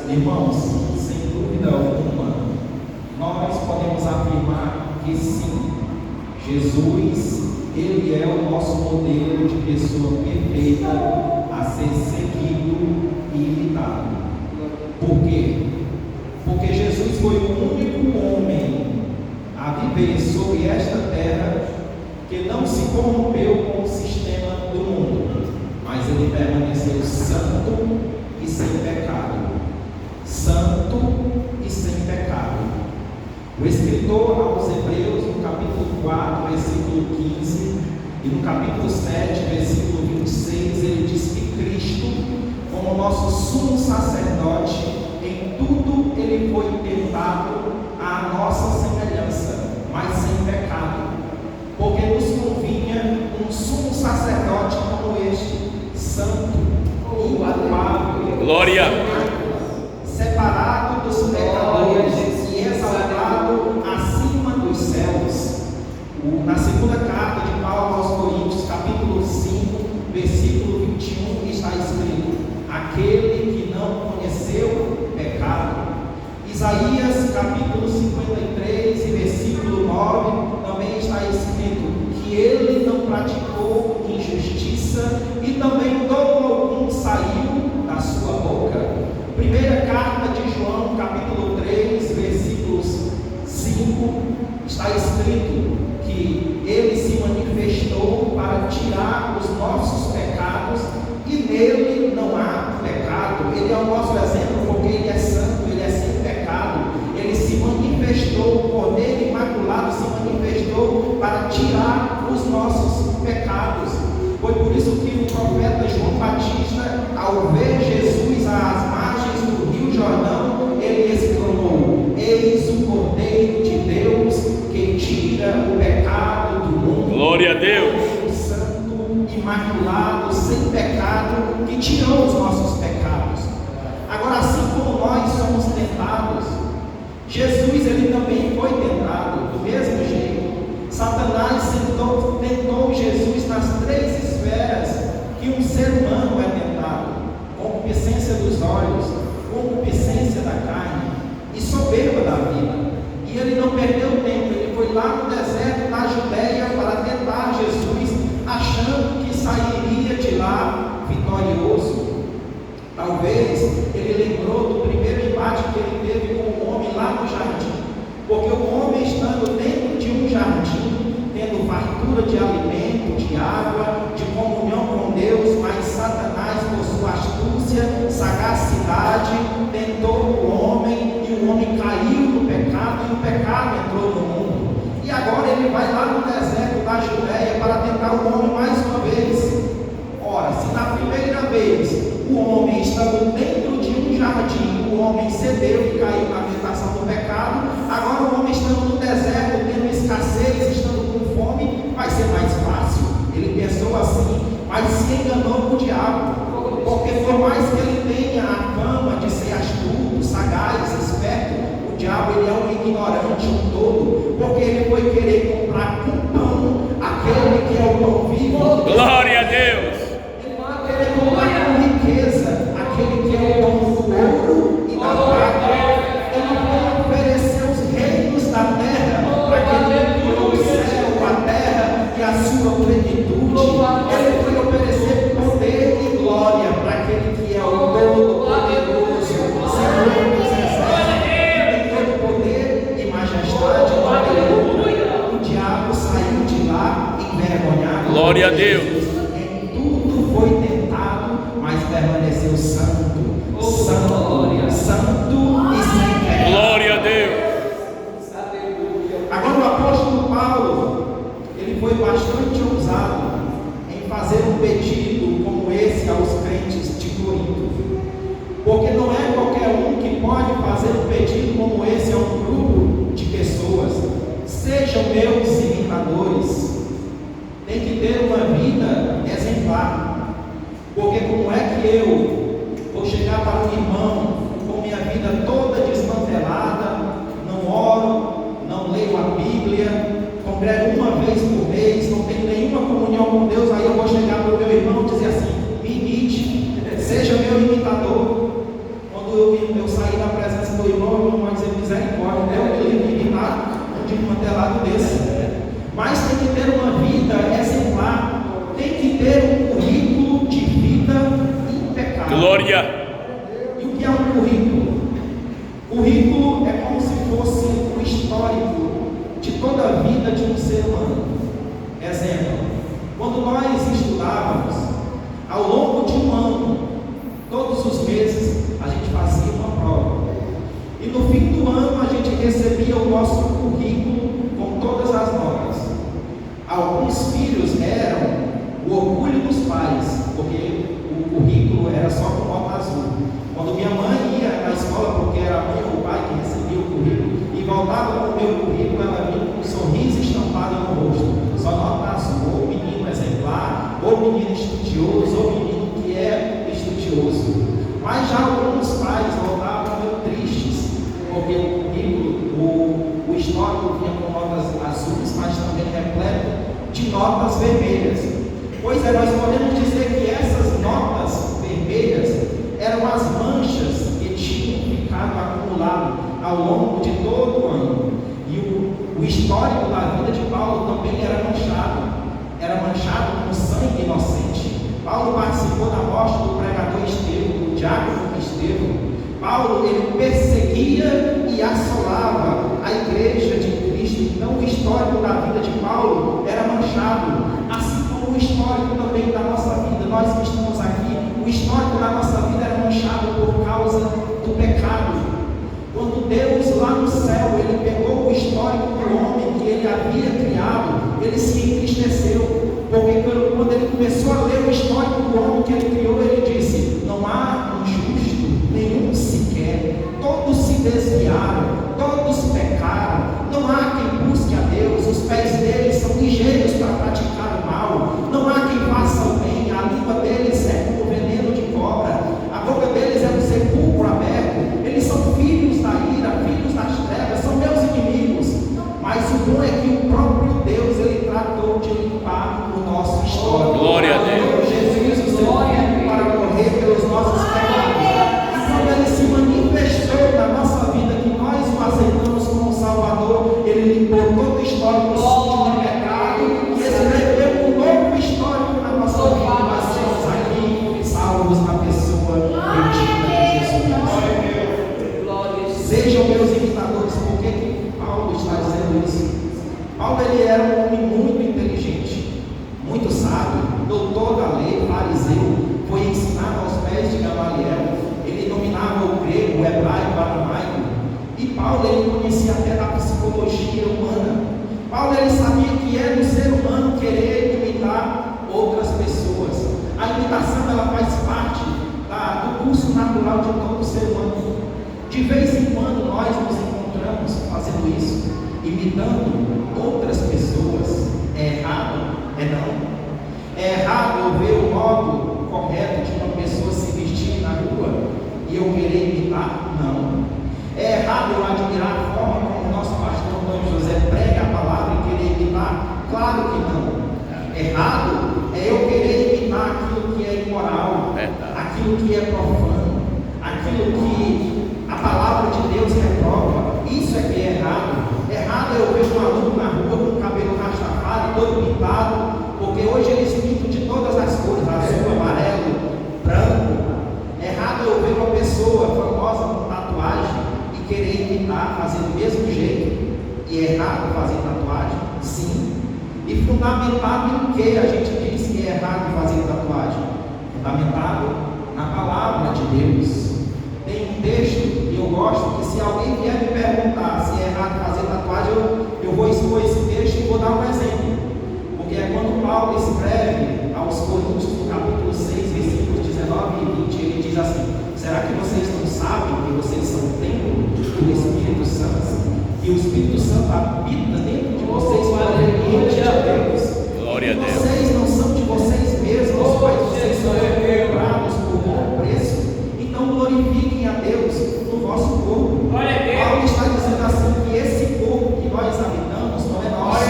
Irmãos, sem dúvida alguma, nós podemos afirmar que sim, Jesus, Ele é o nosso modelo de pessoa perfeita a ser seguido e imitado. Por quê? Porque Jesus foi o único homem a viver sobre esta terra que não se corrompeu com o sistema do mundo, mas ele permaneceu santo e sem pecado. Santo e sem pecado. O escritor aos Hebreus, no capítulo 4, versículo 15, e no capítulo 7, versículo 26, ele diz que Cristo, como nosso sumo sacerdote, em tudo ele foi tentado à nossa semelhança, mas sem pecado, porque nos convinha um sumo sacerdote como este, santo, inculpável, glória, separado dos pecadores e exaltado acima dos céus. Na segunda carta de Paulo aos Coríntios, capítulo 5, versículo 21, está escrito: aquele que não conheceu pecado. Isaías capítulo 53 e versículo 9 também está escrito que ele não praticou injustiça e também dolo algum saiu da sua boca. Primeira carta de João capítulo 3 versículos 5 está escrito que ele se manifestou para tirar os nossos pecados e nele não há pecado. Ele é o nosso exemplo porque ele é santo, ele é sem pecado. Ele se manifestou, o Cordeiro Imaculado se manifestou para tirar os nossos pecados. Foi por isso que o profeta João Batista, ao ver Jesus às margens do Rio Jordão, ele exclamou: eis o Cordeiro de Deus que tira o pecado do mundo. Glória a Deus. Santo, imaculado, sem pecado, que tirou os nossos pecados. Agora, assim como nós somos tentados, Jesus ele também foi tentado do mesmo jeito. Satanás tentou Jesus nas três esferas que um ser humano é tentado: concupiscência dos olhos, concupiscência da carne e soberba da vida. E ele não perdeu tempo, ele foi lá no deserto da Judéia para tentar Jesus, achando que sairia de lá vitorioso. Talvez ele lembrou do primeiro embate que ele teve com o homem lá no jardim, porque o homem, estando dentro de um jardim, tendo fartura de alimento, de água, de comunhão com Deus, mas Satanás, por sua astúcia, sagacidade, tentou o homem e o homem caiu no pecado e o pecado entrou no mundo. E agora ele vai lá no deserto da Judéia para tentar o homem mais uma vez. Ora, se na primeira vez o homem estando dentro de um jardim, o homem cedeu e caiu na tentação do pecado, agora o homem estando no deserto, tendo escassez, estando com fome, vai ser mais fácil. Ele pensou assim, mas se enganou com o diabo, porque por mais que ele tenha a fama de ser astuto, sagaz, esperto, o diabo ele é um ignorante, um tolo, porque ele foi querer comprar com pão aquele que é o pão vivo. Glória a Deus. Ele vai querer comprar com riqueza aquele que é o pão do ouro e da prata. Ele vai oferecer os reinos da terra para aquele que criou o céu, a terra e a sua plenitude. Ele foi oferecer poder e glória para aquele que é o Todo-Poderoso, Senhor dos Exércitos, tem todo poder e majestade. O diabo saiu de lá envergonhado. Glória a Deus. Em tudo foi tentado, mas permaneceu santo, santo, santo e sem pecado. Glória a Deus. Agora o apóstolo Paulo, ele foi bastante ousado em fazer um pedido como esse aos crentes de Corinto, porque não é qualquer um que pode fazer um pedido como esse a um grupo de pessoas. Sejam meus imitadores. Tem que ter uma vida exemplar, porque como é que eu vou chegar para um irmão com minha vida toda desmantelada, não oro, não leio a Bíblia, congrego uma vez por mês, não tenho nenhuma comunhão com Deus, aí eu vou chegar para o meu irmão e dizer assim: me imite, seja meu imitador. E o que é um currículo? Currículo é como se fosse o histórico de toda a vida de um ser humano. Exemplo, quando nós estudávamos, ao longo de um ano, todos os meses, a gente fazia uma prova. E no fim do ano, a gente recebia o nosso currículo com todas as notas. Alguns filhos eram o orgulho dos pais, porque o currículo era só com nota azul. Quando minha mãe ia na escola, porque era a mãe ou o pai que recebia o currículo, e voltava com o meu currículo, ela vinha com um sorriso estampado no rosto, só nota azul, ou menino exemplar, ou menino estudioso, ou menino que é estudioso. Mas já alguns pais voltavam meio tristes, porque o currículo, o histórico vinha com notas azuis, mas também repleto de notas vermelhas. Pois é, nós podemos dizer que essas notas vermelhas eram as manchas que tinham ficado acumuladas ao longo de todo o ano. E o histórico da vida de Paulo também era manchado com sangue inocente. Paulo participou da morte do pregador Estevão, do diácono Estevão. Paulo, ele perseguia e assolava a igreja de Cristo. Então o histórico da vida de Paulo era manchado, assim como o histórico também da nossa vida. Nós que estamos aqui, o histórico da nossa vida era manchado por causa do pecado. Quando Deus lá no céu, ele pegou o histórico do homem que ele havia criado, ele se entristeceu. Porque quando ele começou a ler o histórico do homem que ele criou, ele disse: não há um justo, nenhum sequer, todos se desviaram, todos pecaram, não há quem busque a Deus, os pés deles são ligeiros para praticar o mal, não há quem faça o bem, a língua deles é como veneno de cobra, a boca deles é um sepulcro aberto, eles são filhos da ira, filhos das trevas, são meus inimigos. Mas o bom é que o próprio Deus, ele tratou de limpar o nosso histórico. Glória a Deus. Jesus, o Senhor, para morrer pelos nossos pecados. E quando ele se manifestou na nossa vida, que nós o aceitamos como Salvador, ele limpou todo o histórico sujo de pecado e escreveu um novo histórico na nossa vida. Nós estamos aqui salvos na pessoa bendita de Jesus. Sejam meus imitadores. Por que Paulo está dizendo isso? Paulo, ele era um homem muito inteligente, muito sábio, doutor da lei, fariseu, foi ensinado aos pés de Gamaliel, ele dominava o grego, o hebraico, o aramaico, e Paulo, ele conhecia até da psicologia humana. Paulo, ele sabia que é do ser humano querer imitar outras pessoas. A imitação, ela faz parte do curso natural de todo ser humano. De vez em quando nós nos encontramos fazendo isso, imitando outras pessoas. É errado? É não? É errado eu ver o modo correto de uma pessoa se vestir na rua e eu querer imitar? Não. É errado eu admirar a forma como o nosso pastor Antônio José prega a palavra e querer imitar? Claro que não. Errado é eu querer imitar aquilo que é imoral, aquilo que é profano, aquilo que a palavra de Deus reprova. Isso é que é errado. Errado é eu ver um aluno na rua com o cabelo rastafari, todo pintado, porque hoje eles pintam de todas as cores, azul, amarelo, branco. Errado é eu ver uma pessoa famosa com tatuagem e querer imitar, fazer do mesmo jeito. E é errado fazer tatuagem? Sim. E fundamentado em que a gente diz que é errado fazer tatuagem? Fundamentado na palavra de Deus. Tem um texto que eu gosto, que se alguém vier me perguntar se é errado fazer tatuagem, eu vou expor esse texto e vou dar um exemplo. Porque é quando Paulo escreve aos Coríntios, no capítulo 6, versículos 19 e 20, ele diz assim: será que vocês não sabem que vocês são templo do Espírito Santo? E o Espírito Santo habita dentro de vocês proveniente de Deus. Glória a Deus. Vocês não são de vocês mesmos, mas vocês são comprados por bom preço. Então glorifiquem a Deus no vosso corpo. Paulo está dizendo assim que esse corpo que nós habitamos não é nosso.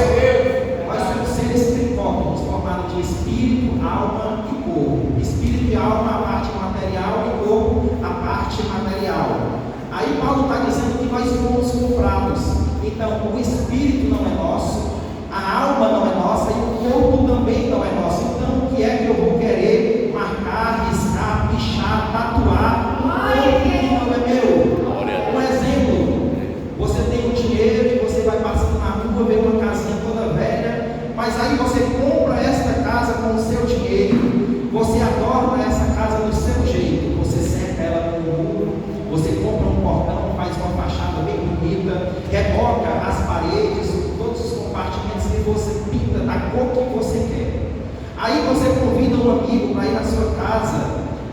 Nós somos seres tricótomos, formados de espírito, alma e corpo. Espírito e alma a parte material e corpo a parte material. Aí Paulo está dizendo que nós fomos comprados. Então o espírito não é nosso, a alma não é nossa e o corpo também não é nosso. Então o que é que eu vou querer marcar, riscar, pichar, tatuar? amigo para ir na sua casa,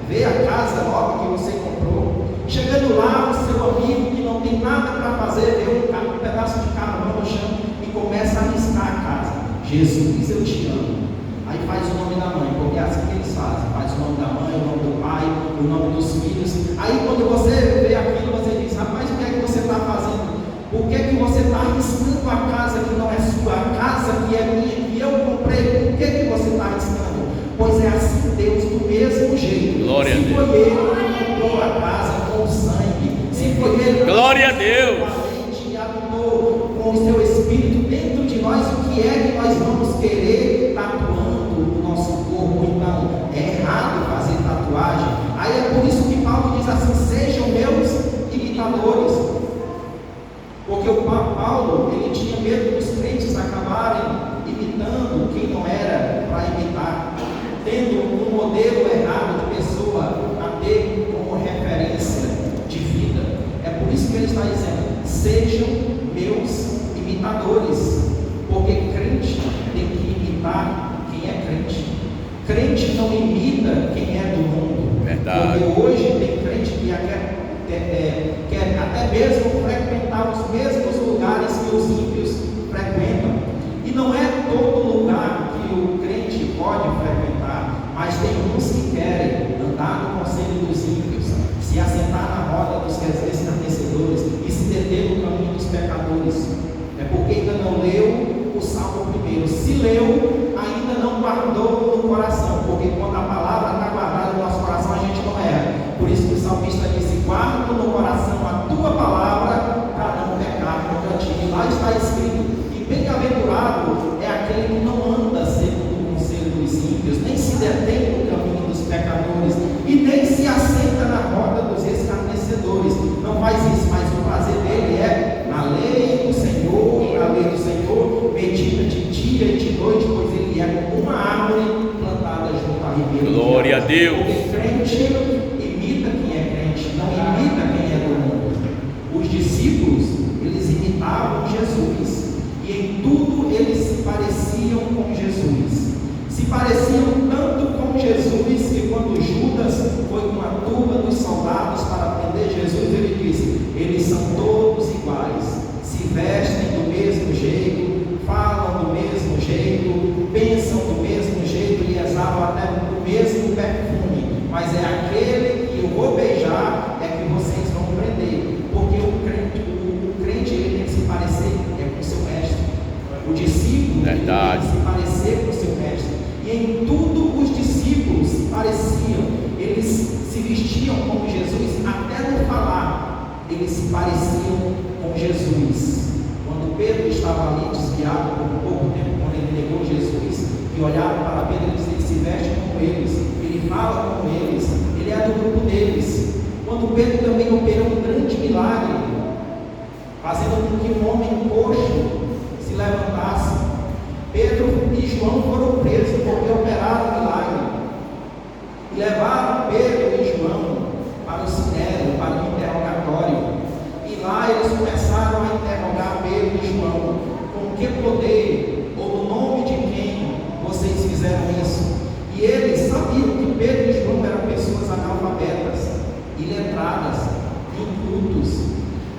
ver a casa nova que você comprou. Chegando lá, o seu amigo que não tem nada para fazer, vê um pedaço de carvão no chão e começa a riscar a casa. Jesus, eu te amo. Aí faz o nome da mãe, porque é assim que eles fazem. Faz o nome da mãe, o nome do pai, o nome dos filhos. Aí quando você vê aquilo, você diz, rapaz, o que é que você está fazendo? Por que é que você está arriscando a casa que não é sua, a casa que é minha, que eu comprei? Por que é que você está arriscando? Pois é assim Deus, do mesmo jeito. Glória se a foi Ele que comprou a casa com o sangue, se foi Ele Glória a Deus. que habitou com o seu Espírito dentro de nós, o que é que nós vamos querer tatuando o nosso corpo? Então, é errado fazer tatuagem. Aí é por isso que Paulo diz assim, sejam meus imitadores. Porque o Paulo, ele tinha medo dos crentes acabarem imitando quem não era para imitar, tendo um modelo errado de pessoa a ter como referência de vida. É por isso que ele está dizendo, sejam meus imitadores, porque crente tem que imitar quem é crente. Crente não imita quem é do mundo. Verdade. Porque hoje tem crente que quer até mesmo frequentar os mesmos lugares que os ímpios frequentam. E não é todo lugar que o crente pode frequentar, mas tem uns que querem andar no conselho dos ímpios, se assentar na roda dos escarnecedores e se deter no caminho dos pecadores. É porque ainda não leu o Salmo primeiro. Se leu, ainda não guardou no coração, porque quando a palavra está guardada no nosso coração, a gente não erra. Por isso que o salmista disse, guarda no coração a tua palavra para não pecar contra ti. E lá está escrito, e bem-aventurado é aquele que não anda segundo o conselho dos ímpios, nem se detém no caminho dos pecadores, e nem se assenta na roda dos escarnecedores. Não faz isso, mas o prazer dele é na lei do Senhor, na lei do Senhor, medita de dia e de noite, pois ele é como uma árvore plantada junto a ribeiro. Glória a Deus. Porque crente imita quem é crente, não imita quem é do mundo. Os discípulos, eles imitavam Jesus, e em tudo eles se pareciam com Jesus. Se pareciam tanto com Jesus que quando Judas foi com a turba dos soldados para prender Jesus, ele disse, eles são todos iguais, se vestem do mesmo jeito, falam do mesmo jeito, pensam do mesmo jeito e exalam até do mesmo perfume, mas é aquele que eu vou beijar é que vocês vão prender, porque o crente ele tem que se parecer com o seu mestre, o discípulo ele tem que se parecer com o seu mestre, e em tudo os discípulos se pareciam, eles se vestiam como Jesus, até no falar, eles se pareciam com Jesus. Quando Pedro estava ali desviado por pouco tempo, quando ele negou Jesus, e olhava para Pedro, ele dizia, ele se veste como eles, ele fala como eles, ele é do grupo deles. Quando Pedro também operou um grande milagre, fazendo com que um homem coxo se levantasse, Pedro e João foram presos porque operaram o milagre, e levaram Pedro e João para o sinédrio, para o interrogatório, e lá eles começaram a interrogar Pedro e João, com que poder, ou no nome de quem vocês fizeram isso? E eles sabiam que Pedro e João eram pessoas analfabetas, iletradas, incultos.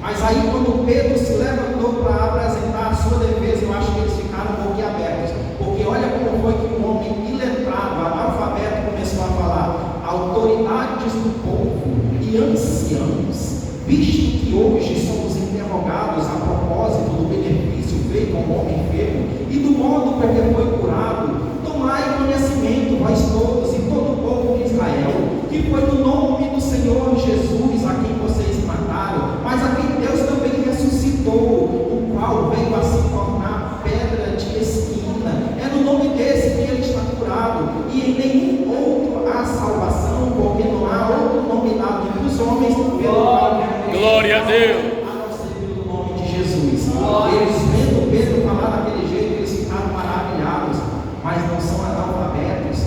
Mas aí quando Pedro se levantou para apresentar a sua defesa, eu acho que eles ficaram boquiabertos, porque olha como foi que um homem iletrado, analfabeto, começou a falar, autoridades do povo e anciãos, visto que hoje somos interrogados a propósito do benefício feito ao homem enfermo e do modo por que foi curado, tomai conhecimento, vós todos e todo o povo de Israel, que foi no nome do Senhor Jesus a quem vocês mataram, mas a quem Deus também ressuscitou, o qual veio a se tornar pedra de esquina. É no nome desse que ele está curado, e em nenhum outro há salvação, porque não há outro nome dado entre os homens pelo qual Glória a Deus. a não ser pelo nome de Jesus. Eles vendo Pedro falar daquele jeito, eles ficaram maravilhados, mas não são analfabetos,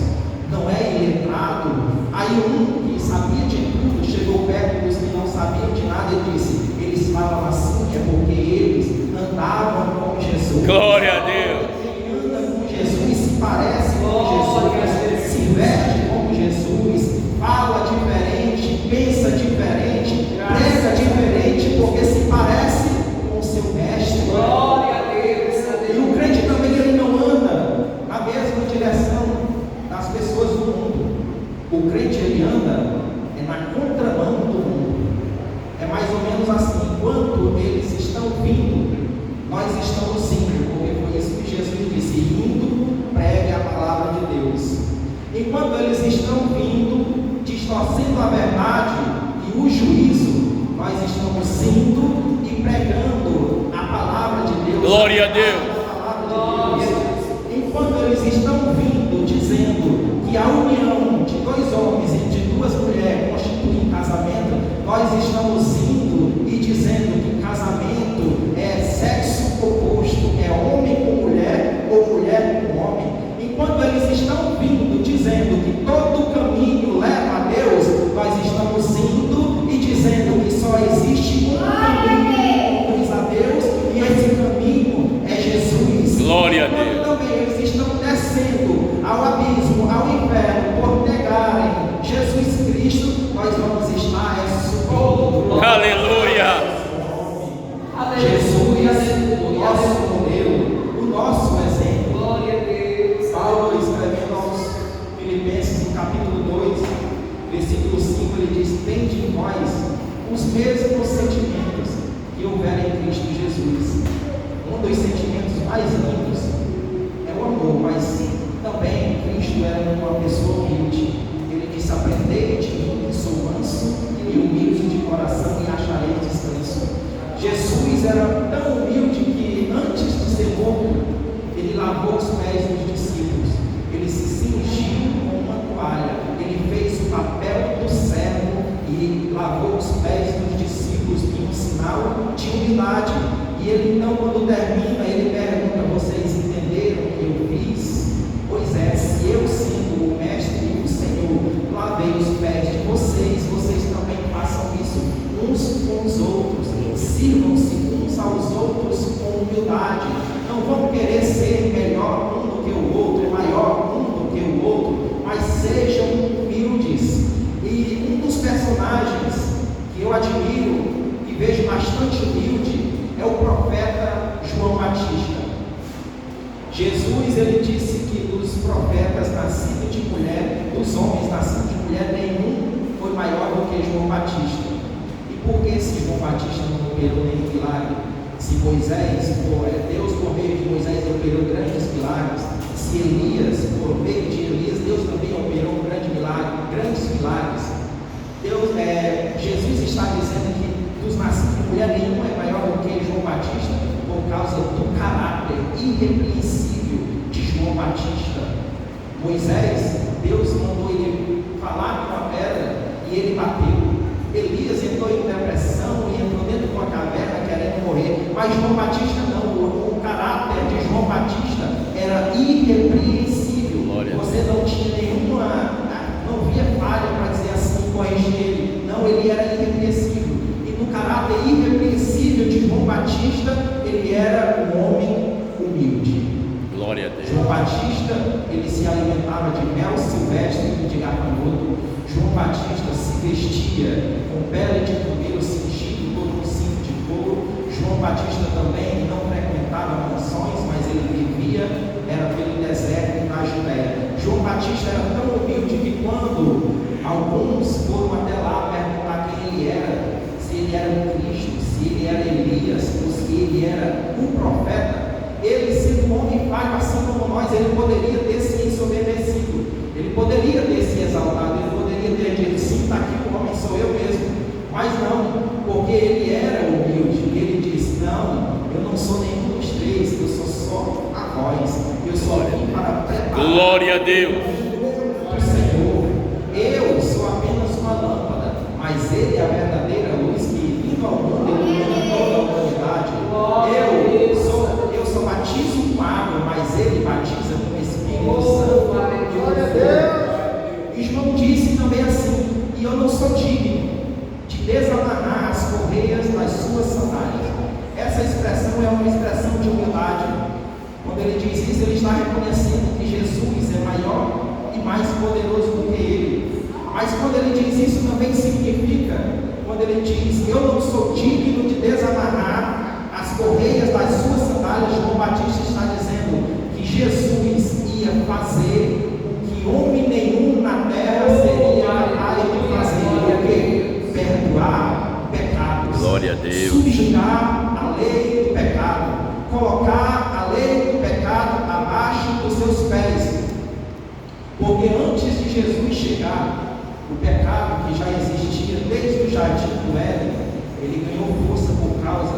não é iletrado. Aí um que sabia de tudo chegou perto dos que não sabiam de nada e disse, eles falam assim é porque eles andavam com Jesus. Glória a Deus. Quem anda com Jesus se parece com Jesus, se veste os mesmos sentimentos que houveram em Cristo Jesus. Um dos sentimentos mais lindos é o amor, mas também Cristo era uma pessoa humilde. Ele disse: aprendei de mim, que sou manso e humilde de coração, e achareis descanso. Jesus era tão humilde que antes de ser morto, ele lavou os pés dos discípulos, ele se cingiu com uma toalha, ele fez o papel do servo e lavou os pés dos discípulos em um sinal de humildade. E ele então, quando termina, ele pergunta: vocês entenderam o que eu fiz? Pois é, se eu, sendo o mestre e o Senhor, lavei os pés de vocês, vocês também façam isso uns com os outros. Sirvam-se uns aos outros com humildade. Não vão querer ser melhor um do que o outro, maior um do que o outro, mas sejam humildes. E um dos personagens que eu admiro e vejo bastante humilde é o profeta João Batista. Jesus, ele disse que dos profetas nascidos de mulher, dos homens nascidos de mulher, nenhum foi maior do que João Batista. E por que se João Batista não operou nenhum milagre? Se Moisés, Deus por meio de Moisés operou grandes milagres, se Elias, por meio de Elias, Deus também operou um grande milagre, grandes milagres. Jesus está dizendo que dos nascidos de mulher nenhum é maior do que João Batista, por causa do caráter irrepreensível de João Batista. Moisés, Deus mandou ele falar com a pedra e ele bateu. Elias entrou em depressão e entrou dentro de uma caverna querendo morrer, mas João Batista não. O caráter de João Batista era irrepreensível. Você não tinha não via falha para dizer assim, corrigir ele. Não, ele era irrepreensível. E no caráter irrepreensível de João Batista, ele era um homem humilde. Glória a Deus. João Batista, ele se alimentava de mel silvestre e de gafanhoto. João Batista se vestia com pele de cordeiro cingido, todo um cinto de couro. João Batista também não frequentava mansões, mas ele vivia, era pelo deserto na Judéia. João Batista era tão humilde que quando alguns foram até lá perguntar quem ele era, se ele era o Cristo, se ele era Elias, ou se ele era um profeta, ele, sendo um homem fraco assim como nós, ele poderia ter se ensoberbecido, ele poderia ter se exaltado, ele poderia ter dito: sim, está aqui o homem, sou eu mesmo. Mas não, porque ele era humilde. Ele disse: não, eu não sou nenhum dos três, eu sou só a voz, eu só vim para preparar. Glória a Deus. O Senhor, eu sou apenas uma lâmpada, mas ele é a verdadeira luz que vindo ao mundo ilumina toda a humanidade. Eu só batizo com água, mas ele batiza com o Espírito Santo. E João disse também assim: e eu não sou digno de desamarrar as correias das suas sandálias. Essa expressão é uma expressão de humildade. Quando ele diz isso, ele está reconhecendo que Jesus é maior e mais poderoso do que ele. Mas quando ele diz isso, também significa, quando ele diz: eu não sou digno de desamarrar as correias das suas sandálias, João Batista está dizendo que Jesus ia fazer o que homem nenhum na terra seria capaz de fazer. O quê? Perdoar pecados. Glória a Deus. Subjugar a lei do pecado, colocar a lei do pecado abaixo dos seus pés. Porque antes de Jesus chegar, o pecado que já existia desde o jardim do Éden, ele ganhou força por causa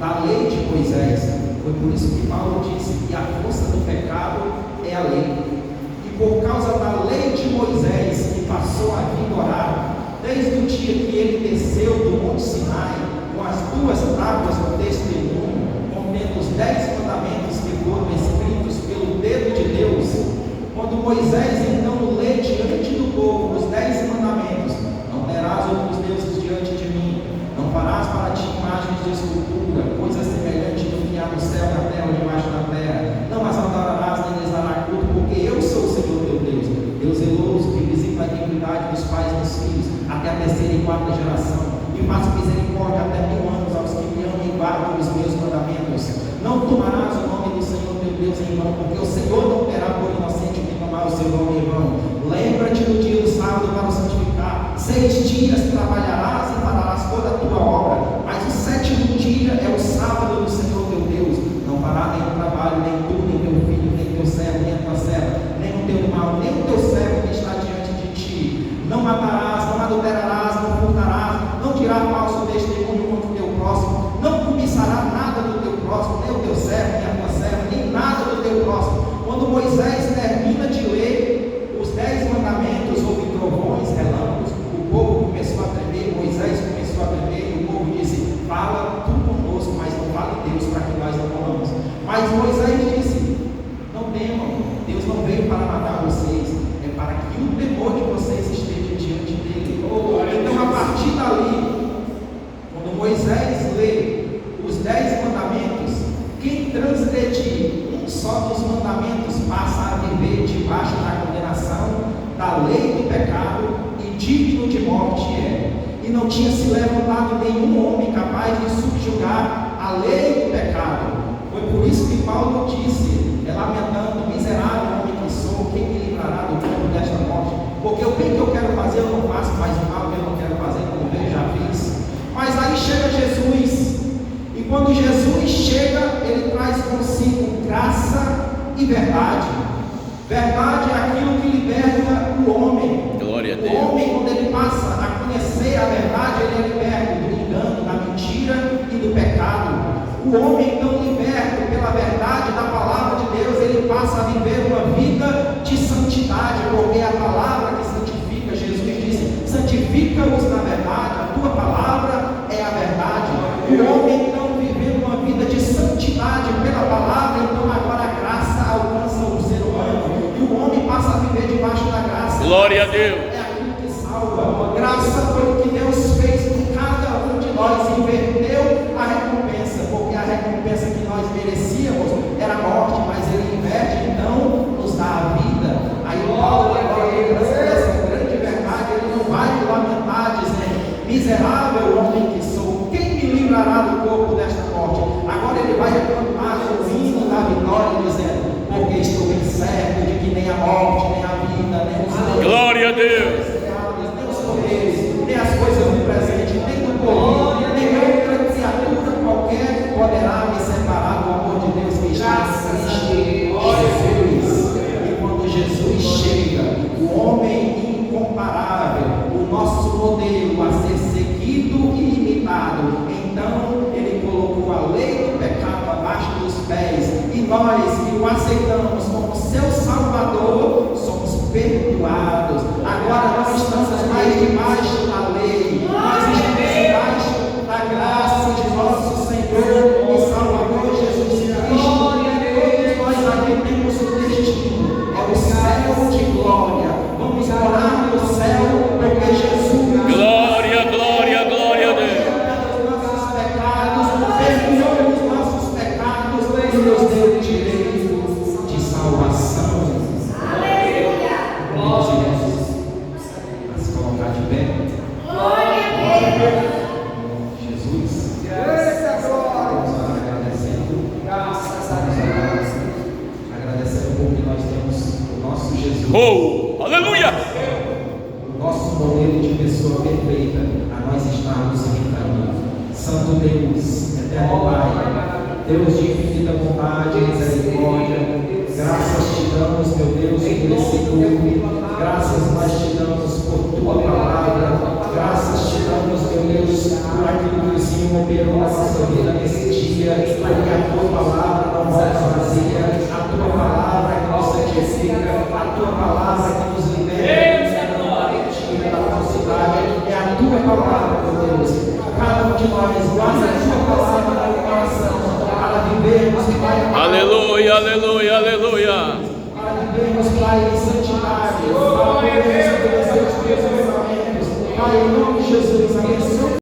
da lei de Moisés. Foi por isso que Paulo disse que a força do pecado é a lei. E por causa da lei de Moisés, que passou a vigorar desde o dia que ele desceu do Monte Sinai, com as duas tábuas do testemunho, contendo os 10 mandamentos que foram escritos pelo dedo de Deus. Quando Moisés então lê diante do povo os 10 mandamentos: não terás outros deuses diante de mim, não farás para ti imagens de escultura, coisa semelhante do que há no céu, na terra ou debaixo da terra, não as adorarás nem lhes darás culto, porque eu sou o Senhor teu Deus, Deus zeloso, que visita a iniquidade dos pais e dos filhos, até a terceira e quarta geração, e faço misericórdia até 1000 anos aos que me amam e guardam os meus mandamentos. Não tomarás o nome do Senhor teu Deus em vão, porque o Senhor não terá por inocente que tomar o seu nome em vão. Lembra-te do dia do sábado para o santificar. 6 dias trabalharás e farás toda a dirá falso testemunho contra o teu próximo, não cobiçará nada do teu próximo, nem o teu servo, nem a tua serva, nem nada do teu próximo. Quando Moisés termina de ler os 10 mandamentos, houve trovões, relâmpagos, o povo começou a tremer, Moisés começou a tremer, e o povo disse: fala tu conosco, mas não fale Deus, para que nós não morramos. Mas Moisés disse: não temam, Deus não veio para matar vocês, é para que o temor de vocês esteja diante dele. Então, a partir dali, quando Moisés lê os 10 mandamentos, quem transgredir um só dos mandamentos passa a viver debaixo da condenação da lei do pecado, e digno de morte é. E não tinha se levantado nenhum homem capaz de subjugar a lei do pecado. Foi por isso que Paulo disse, lamentando: miserável homem que sou, quem me livrará do corpo desta morte? Porque o bem que eu quero fazer eu não faço, mas o mal que eu não quero fazer, como eu já fiz. Mas aí chega Jesus, e quando Jesus chega, ele traz consigo graça e verdade. Verdade é aquilo que liberta o homem. Glória a Deus. O homem, quando ele passa a conhecer a verdade, ele é liberto do engano, da mentira e do pecado. O homem, então, liberto pela verdade da palavra de Deus, ele passa a viver uma vida de santidade, porque é a palavra que santifica. Jesus disse: santifica-os na verdade, a tua palavra é a verdade. O homem, então, vivendo uma vida de santidade pela palavra, então agora a graça alcança o ser humano, e o homem passa a viver debaixo da graça. Glória a Deus. É aquilo que salva. Graça foi o que Deus fez com cada um de nós, inverteu a recompensa, porque a recompensa que nós merecíamos era a morte, mas ele inverte, então nos dá a vida. Aí Paulo, agora lembrando essa grande verdade, ele não vai lamentar dizendo: miserável homem que sou, quem me livrará do corpo desta morte? Agora ele vai cantar o hino da vitória, dizendo: porque estou bem certo de que nem a morte, nem a vida, nem os deuses, glória a Deus, nem os poderes, nem as coisas do presente, nem do porvir, nem outra criatura qualquer poderá me separar do amor de Deus que está em Jesus. E quando Jesus chega, o homem incomparável, o nosso modelo a ser seguido e imitado, então ele colocou a lei do pecado abaixo dos pés, e nós que o aceitamos como seu Salvador somos perdoados. Agora nós estamos mais debaixo da lei, nós estamos debaixo da graça de nosso Senhor e Salvador Jesus Cristo. Todos nós aqui temos o destino, é o céu de glória. Vamos morar no céu, porque Jesus, glória, glória, glória a Deus, perdoou os nossos pecados e nos deu o direito de salvação. Aleluia! Vamos se colocar de pé. Glória a Deus! Jesus, vamos agradecendo. Graças a Deus. Agradecendo porque nós temos o nosso Jesus. oh, aleluia, O nosso modelo de pessoa perfeita, a nós estarmos imitando. Santo Deus, eterno Pai, Deus de infinita bondade e misericórdia, graças te damos, meu Deus, por esse culto, graças nós te damos por tua palavra, graças te damos, meu Deus, por aquilo que o Senhor operou na nossa vida nesse dia, porque a tua palavra não volta vazia, a tua palavra que nos santifica, a tua palavra que nos liberta da falsidade, é a tua palavra, meu Deus. Cada um de nós guarda a tua palavra no coração para vivermos, Pai. aleluia, aleluia.